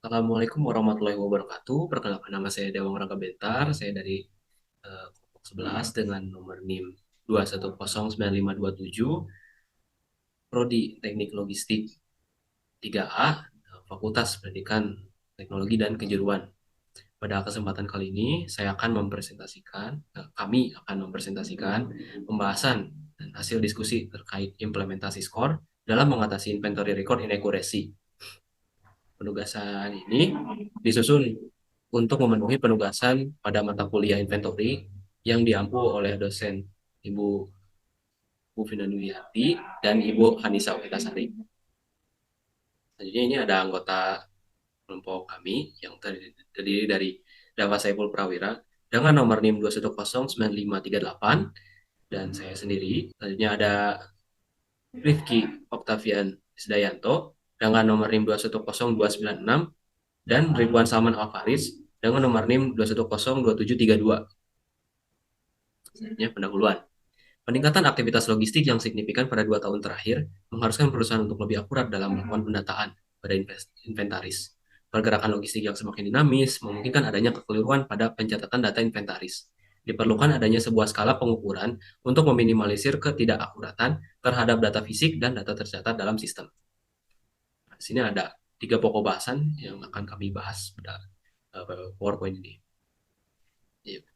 Assalamualaikum warahmatullahi wabarakatuh. Perkenalkan nama saya Dewang Rangga Bentar. Saya dari kelompok 11 dengan nomor NIM 2109527, Prodi Teknik Logistik 3A, Fakultas Pendidikan Teknologi dan Kejuruan. Pada kesempatan kali ini, kami akan mempresentasikan pembahasan dan hasil diskusi terkait implementasi skor dalam mengatasi inventory record inaccuracy. Penugasan ini disusun untuk memenuhi penugasan pada mata kuliah inventory yang diampu oleh dosen Ibu Vina Dwiyati dan Ibu Hanisa Witasari. Selanjutnya ini ada anggota kelompok kami yang terdiri dari Dava Saiful Prawira dengan nomor NIM 2109538 dan saya sendiri. Selanjutnya ada Rifki Octavian Isdayanto dengan nomor NIM 2100296 dan Ridwan Salman Alfaris dengan nomor NIM 2102732. Selanjutnya pendahuluan. Peningkatan aktivitas logistik yang signifikan pada 2 tahun terakhir mengharuskan perusahaan untuk lebih akurat dalam melakukan pendataan pada inventaris. Pergerakan logistik yang semakin dinamis memungkinkan adanya kekeliruan pada pencatatan data inventaris. Diperlukan adanya sebuah skala pengukuran untuk meminimalisir ketidakakuratan terhadap data fisik dan data tercatat dalam sistem. Di sini ada 3 pokok bahasan yang akan kami bahas pada PowerPoint ini.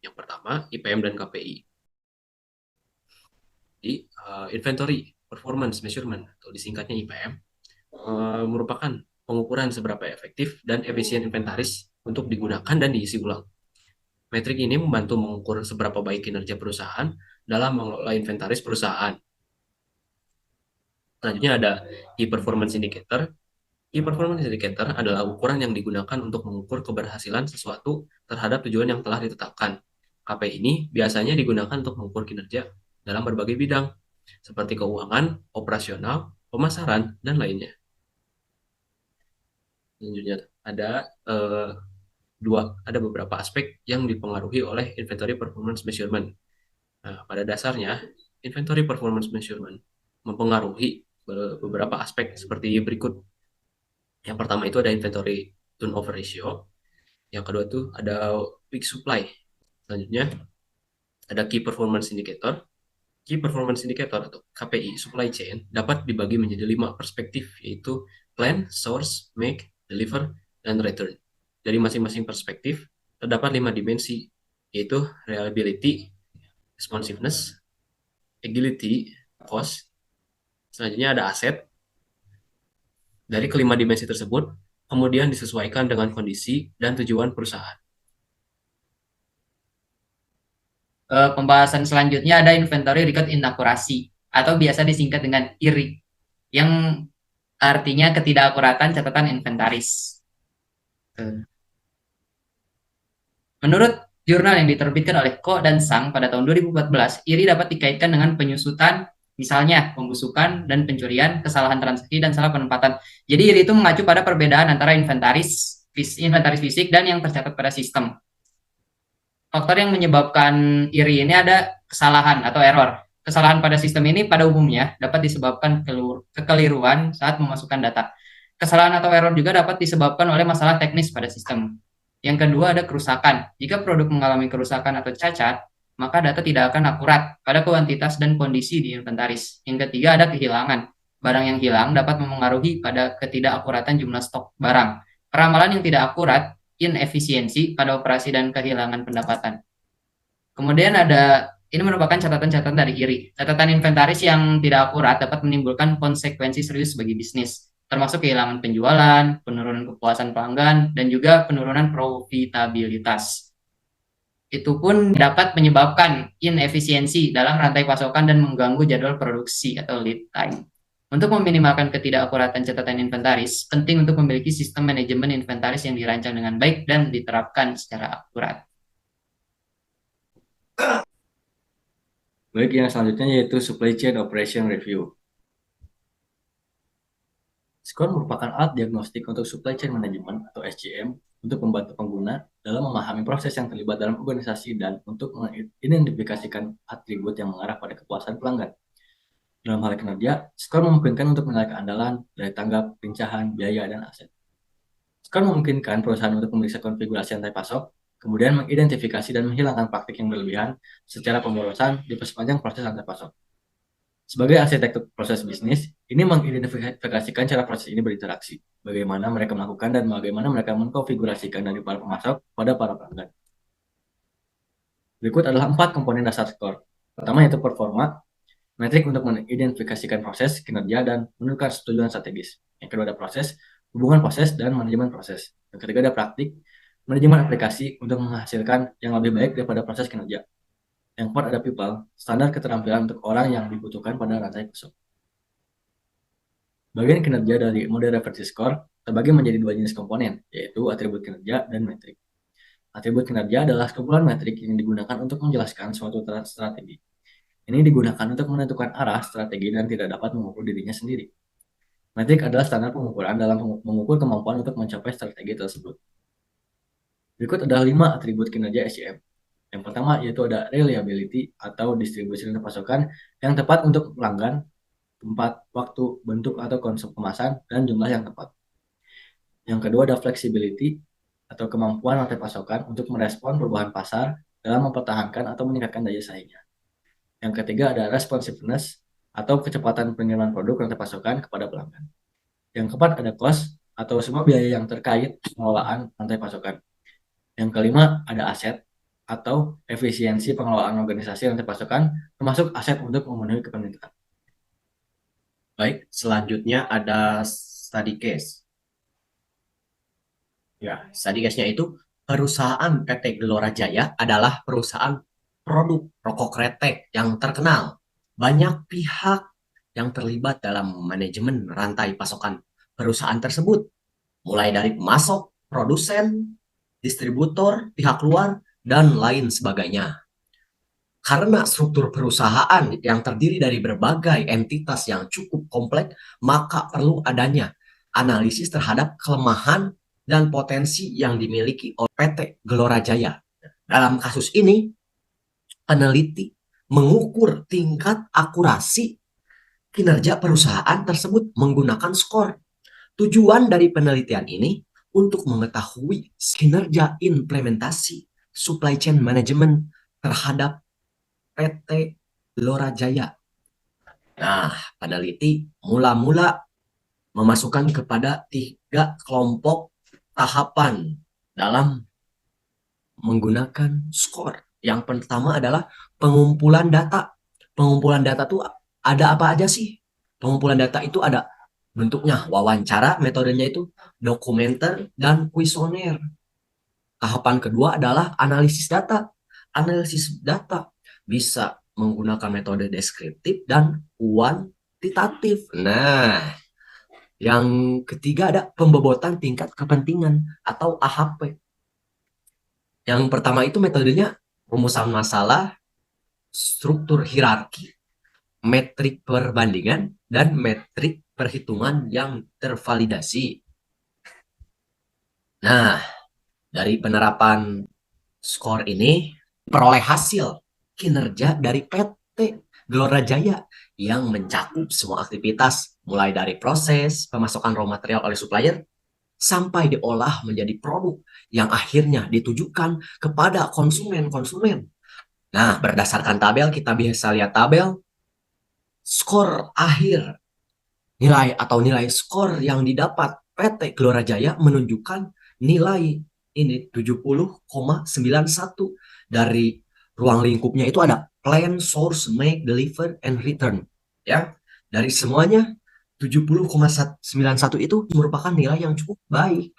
Yang pertama, IPM dan KPI. Di Inventory Performance Measurement atau disingkatnya IPM merupakan pengukuran seberapa efektif dan efisien inventaris untuk digunakan dan diisi ulang. Metrik ini membantu mengukur seberapa baik kinerja perusahaan dalam mengelola inventaris perusahaan. Selanjutnya ada Key Performance Indicator. Key Performance Indicator adalah ukuran yang digunakan untuk mengukur keberhasilan sesuatu terhadap tujuan yang telah ditetapkan. KPI ini biasanya digunakan untuk mengukur kinerja dalam berbagai bidang, seperti keuangan, operasional, pemasaran, dan lainnya. Selanjutnya ada beberapa aspek yang dipengaruhi oleh inventory performance measurement. Nah, pada dasarnya, inventory performance measurement mempengaruhi beberapa aspek seperti berikut. Yang pertama itu ada inventory turnover ratio. Yang kedua itu ada week supply. Selanjutnya ada key performance indicator. Key Performance Indicator atau KPI supply chain dapat dibagi menjadi 5 perspektif, yaitu plan, source, make, deliver, dan return. Dari masing-masing perspektif, terdapat 5 dimensi, yaitu reliability, responsiveness, agility, cost. Selanjutnya ada aset. Dari kelima dimensi tersebut, kemudian disesuaikan dengan kondisi dan tujuan perusahaan. Pembahasan selanjutnya ada inventory record inakurasi atau biasa disingkat dengan IRI yang artinya ketidakakuratan catatan inventaris. Menurut jurnal yang diterbitkan oleh Ko dan Sang pada tahun 2014, IRI dapat dikaitkan dengan penyusutan, misalnya pembusukan dan pencurian, kesalahan transaksi, dan salah penempatan. Jadi IRI itu mengacu pada perbedaan antara inventaris fisik dan yang tercatat pada sistem. Faktor yang menyebabkan IRI ini ada kesalahan atau error. Kesalahan pada sistem ini pada umumnya dapat disebabkan kekeliruan saat memasukkan data. Kesalahan atau error juga dapat disebabkan oleh masalah teknis pada sistem. Yang kedua ada kerusakan. Jika produk mengalami kerusakan atau cacat, maka data tidak akan akurat pada kuantitas dan kondisi di inventaris. Yang ketiga ada kehilangan. Barang yang hilang dapat memengaruhi pada ketidakakuratan jumlah stok barang. Peramalan yang tidak akurat, inefisiensi pada operasi dan kehilangan pendapatan. Kemudian ini merupakan catatan-catatan dari IRI. Catatan inventaris yang tidak akurat dapat menimbulkan konsekuensi serius bagi bisnis, termasuk kehilangan penjualan, penurunan kepuasan pelanggan, dan juga penurunan profitabilitas. Itu pun dapat menyebabkan inefisiensi dalam rantai pasokan dan mengganggu jadwal produksi atau lead time. Untuk meminimalkan ketidakakuratan catatan inventaris, penting untuk memiliki sistem manajemen inventaris yang dirancang dengan baik dan diterapkan secara akurat. Baik, yang selanjutnya yaitu Supply Chain Operation Review. SCOR merupakan alat diagnostik untuk supply chain management atau SCM untuk membantu pengguna dalam memahami proses yang terlibat dalam organisasi dan untuk mengidentifikasikan atribut yang mengarah pada kepuasan pelanggan. Dalam hal kinerja, SCOR memungkinkan untuk menilai keandalan, daya tanggap, pencapaian, biaya, dan aset. Skor memungkinkan perusahaan untuk memeriksa konfigurasi rantai pasok, kemudian mengidentifikasi dan menghilangkan praktik yang berlebihan secara pemborosan di sepanjang proses rantai pasok. Sebagai arsitektur proses bisnis, ini mengidentifikasikan cara proses ini berinteraksi, bagaimana mereka melakukan dan bagaimana mereka mengkonfigurasikan dari para pemasok pada para pelanggan. Berikut adalah 4 komponen dasar skor. Pertama yaitu performa, metrik untuk mengidentifikasikan proses, kinerja, dan menentukan tujuan strategis. Yang kedua ada proses, hubungan proses, dan manajemen proses. Yang ketiga ada praktik, manajemen aplikasi untuk menghasilkan yang lebih baik daripada proses kinerja. Yang keempat ada people, standar keterampilan untuk orang yang dibutuhkan pada rantai pasok. Bagian kinerja dari model reversi score terbagi menjadi 2 jenis komponen, yaitu atribut kinerja dan metrik. Atribut kinerja adalah kumpulan metrik yang digunakan untuk menjelaskan suatu strategi. Ini digunakan untuk menentukan arah strategi dan tidak dapat mengukur dirinya sendiri. Metrik adalah standar pengukuran dalam mengukur kemampuan untuk mencapai strategi tersebut. Berikut adalah 5 atribut kinerja SCM. Yang pertama yaitu ada reliability atau distribusi rantai pasokan yang tepat untuk pelanggan, tempat, waktu, bentuk atau konsep kemasan, dan jumlah yang tepat. Yang kedua ada flexibility atau kemampuan rantai pasokan untuk merespon perubahan pasar dalam mempertahankan atau meningkatkan daya saingnya. Yang ketiga ada responsiveness atau kecepatan pengiriman produk rantai pasokan kepada pelanggan. Yang keempat ada cost atau semua biaya yang terkait pengelolaan rantai pasokan. Yang kelima ada aset atau efisiensi pengelolaan organisasi rantai pasokan, termasuk aset untuk memenuhi permintaan. Baik, selanjutnya ada study case. Ya, study case-nya itu perusahaan PT Gelora Jaya adalah perusahaan produk rokok kretek yang terkenal. Banyak pihak yang terlibat dalam manajemen rantai pasokan perusahaan tersebut, mulai dari pemasok, produsen, distributor, pihak luar, dan lain sebagainya. Karena struktur perusahaan yang terdiri dari berbagai entitas yang cukup kompleks, maka perlu adanya analisis terhadap kelemahan dan potensi yang dimiliki oleh PT Gelora Jaya. Dalam kasus ini, peneliti mengukur tingkat akurasi kinerja perusahaan tersebut menggunakan skor. Tujuan dari penelitian ini untuk mengetahui kinerja implementasi supply chain management terhadap PT Gelora Jaya. Nah, peneliti mula-mula memasukkan kepada 3 kelompok tahapan dalam menggunakan skor. Yang pertama adalah pengumpulan data. Pengumpulan data itu ada apa aja sih? Pengumpulan data itu ada bentuknya wawancara, metodenya itu dokumenter dan kuesioner. Tahapan kedua adalah analisis data. Analisis data bisa menggunakan metode deskriptif dan kuantitatif. Nah, yang ketiga ada pembobotan tingkat kepentingan atau AHP. Yang pertama itu metodenya rumusan masalah, struktur hierarki, metrik perbandingan, dan metrik perhitungan yang tervalidasi. Nah, dari penerapan skor ini, peroleh hasil kinerja dari PT Gelora Jaya yang mencakup semua aktivitas, mulai dari proses pemasokan raw material oleh supplier, sampai diolah menjadi produk yang akhirnya ditujukan kepada konsumen-konsumen. Nah, berdasarkan tabel, kita bisa lihat tabel skor akhir. Nilai skor yang didapat PT Gelora Jaya menunjukkan nilai ini 70,91. Dari ruang lingkupnya itu ada plan, source, make, deliver, and return. Ya, dari semuanya 70,91 itu merupakan nilai yang cukup baik.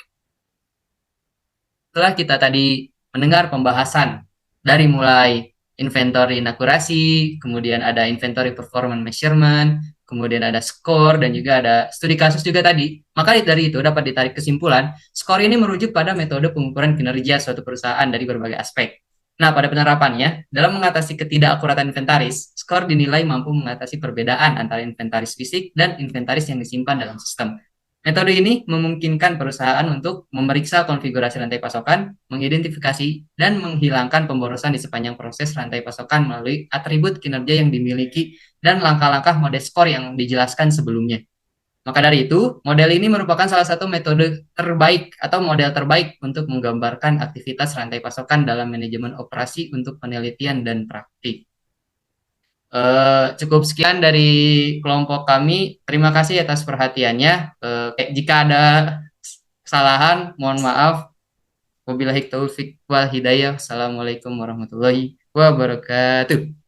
Setelah kita tadi mendengar pembahasan dari mulai inventory inakurasi, kemudian ada inventory performance measurement, kemudian ada skor, dan juga ada studi kasus juga tadi. Maka dari itu dapat ditarik kesimpulan, skor ini merujuk pada metode pengukuran kinerja suatu perusahaan dari berbagai aspek. Nah, pada penerapannya, dalam mengatasi ketidakakuratan inventaris, skor dinilai mampu mengatasi perbedaan antara inventaris fisik dan inventaris yang disimpan dalam sistem. Metode ini memungkinkan perusahaan untuk memeriksa konfigurasi rantai pasokan, mengidentifikasi, dan menghilangkan pemborosan di sepanjang proses rantai pasokan melalui atribut kinerja yang dimiliki dan langkah-langkah mode skor yang dijelaskan sebelumnya. Maka dari itu, model ini merupakan salah satu metode terbaik atau model terbaik untuk menggambarkan aktivitas rantai pasokan dalam manajemen operasi untuk penelitian dan praktik. Cukup sekian dari kelompok kami. Terima kasih atas perhatiannya. Jika ada kesalahan, mohon maaf. Wabillahi taufiq wal hidayah. Assalamualaikum warahmatullahi wabarakatuh.